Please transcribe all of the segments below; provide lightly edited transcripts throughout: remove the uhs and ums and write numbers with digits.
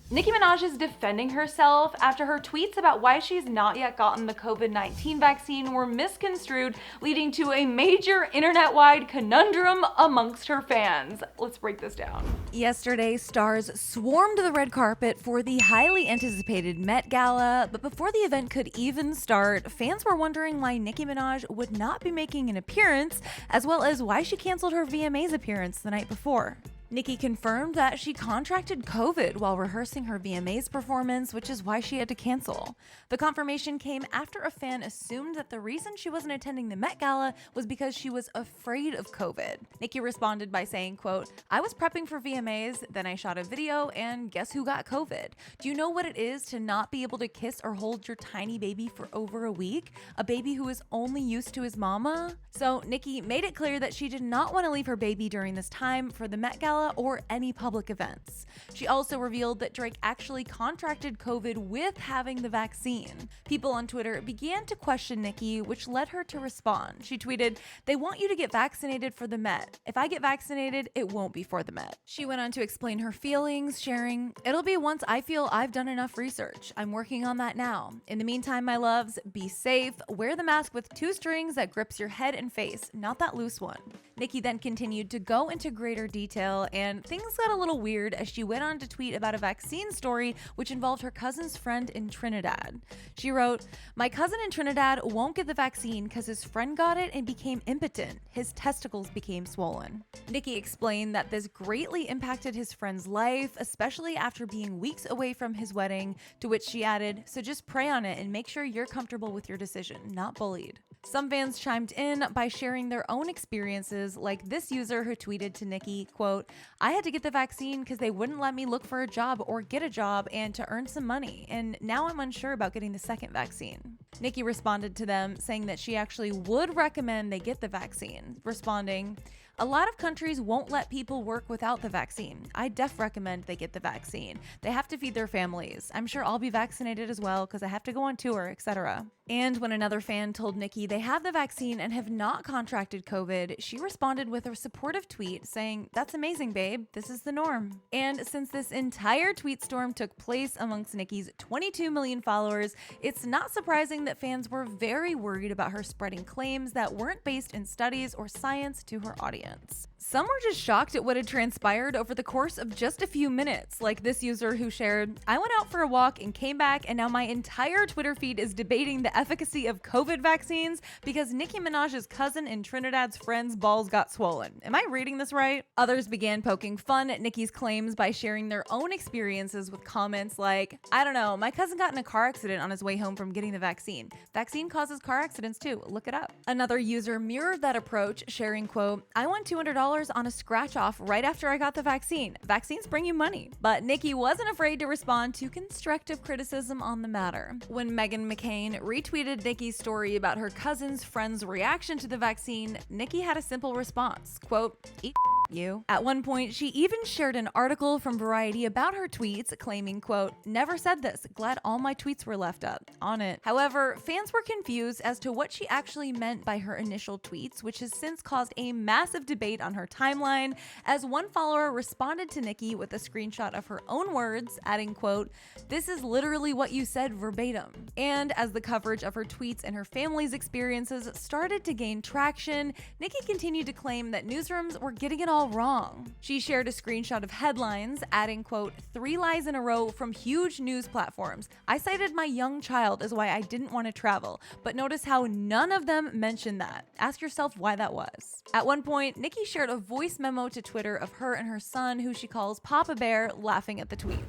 Nicki Minaj is defending herself after her tweets about why she's not yet gotten the COVID-19 vaccine were misconstrued, leading to a major internet-wide conundrum amongst her fans. Let's break this down. Yesterday, stars swarmed the red carpet for the highly anticipated Met Gala, but before the event could even start, fans were wondering why Nicki Minaj would not be making an appearance, as well as why she canceled her VMAs appearance the night before. Nicki confirmed that she contracted COVID while rehearsing her VMAs performance, which is why she had to cancel. The confirmation came after a fan assumed that the reason she wasn't attending the Met Gala was because she was afraid of COVID. Nicki responded by saying, quote, "I was prepping for VMAs, then I shot a video, and guess who got COVID? Do you know what it is to not be able to kiss or hold your tiny baby for over a week? A baby who is only used to his mama?" So Nicki made it clear that she did not want to leave her baby during this time for the Met Gala or any public events. She also revealed that Drake actually contracted COVID with having the vaccine. People on Twitter began to question Nicki, which led her to respond. She tweeted, "They want you to get vaccinated for the Met. If I get vaccinated, it won't be for the Met." She went on to explain her feelings, sharing, "It'll be once I feel I've done enough research. I'm working on that now. In the meantime, my loves, be safe. Wear the mask with 2 strings that grips your head and face, not that loose one." Nicki then continued to go into greater detail, and things got a little weird as she went on to tweet about a vaccine story which involved her cousin's friend in Trinidad. She wrote, "My cousin in Trinidad won't get the vaccine because his friend got it and became impotent. His testicles became swollen." Nicki explained that this greatly impacted his friend's life, especially after being weeks away from his wedding, to which she added, "So just pray on it and make sure you're comfortable with your decision, not bullied." Some fans chimed in by sharing their own experiences, like this user who tweeted to Nicki, quote, "I had to get the vaccine because they wouldn't let me look for a job or get a job and to earn some money, and now I'm unsure about getting the second vaccine." Nicki responded to them saying that she actually would recommend they get the vaccine, responding, "A lot of countries won't let people work without the vaccine. I def recommend they get the vaccine. They have to feed their families. I'm sure I'll be vaccinated as well because I have to go on tour, etc." And when another fan told Nicki they have the vaccine and have not contracted COVID, she responded with a supportive tweet saying, "That's amazing, babe. This is the norm." And since this entire tweet storm took place amongst Nicki's 22 million followers, it's not surprising that fans were very worried about her spreading claims that weren't based in studies or science to her audience. Some were just shocked at what had transpired over the course of just a few minutes, like this user who shared, "I went out for a walk and came back, and now my entire Twitter feed is debating the efficacy of COVID vaccines because Nicki Minaj's cousin in Trinidad's friend's balls got swollen. Am I reading this right?" Others began poking fun at Nicki's claims by sharing their own experiences with comments like, "I don't know, my cousin got in a car accident on his way home from getting the vaccine. Vaccine causes car accidents too, look it up." Another user mirrored that approach, sharing, quote, "I won $200 on a scratch off right after I got the vaccine. Vaccines bring you money." But Nicki wasn't afraid to respond to constructive criticism on the matter. When Meghan McCain retweeted Nicki's story about her cousin's friend's reaction to the vaccine, Nicki had a simple response, quote, "Eat you." At one point, she even shared an article from Variety about her tweets, claiming, quote, "Never said this. Glad all my tweets were left up." On it. However, fans were confused as to what she actually meant by her initial tweets, which has since caused a massive debate on her timeline, as one follower responded to Nicki with a screenshot of her own words, adding, quote, "This is literally what you said verbatim." And as the coverage of her tweets and her family's experiences started to gain traction, Nicki continued to claim that newsrooms were getting it all wrong. She shared a screenshot of headlines, adding, quote, "3 lies in a row from huge news platforms. I cited my young child as why I didn't want to travel, but notice how none of them mentioned that. Ask yourself why that was." At one point, Nicki shared a voice memo to Twitter of her and her son, who she calls Papa Bear, laughing at the tweet.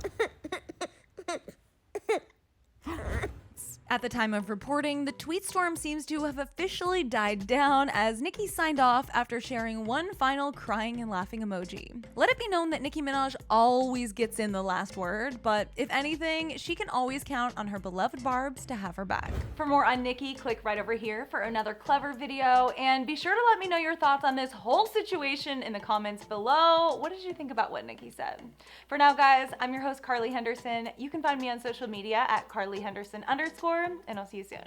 At the time of reporting, the tweet storm seems to have officially died down as Nicki signed off after sharing one final crying and laughing emoji. Let it be known that Nicki Minaj always gets in the last word, but if anything, she can always count on her beloved Barbs to have her back. For more on Nicki, click right over here for another clever video, and be sure to let me know your thoughts on this whole situation in the comments below. What did you think about what Nicki said? For now, guys, I'm your host, Carly Henderson. You can find me on social media at Carly Henderson_, and I'll see you soon.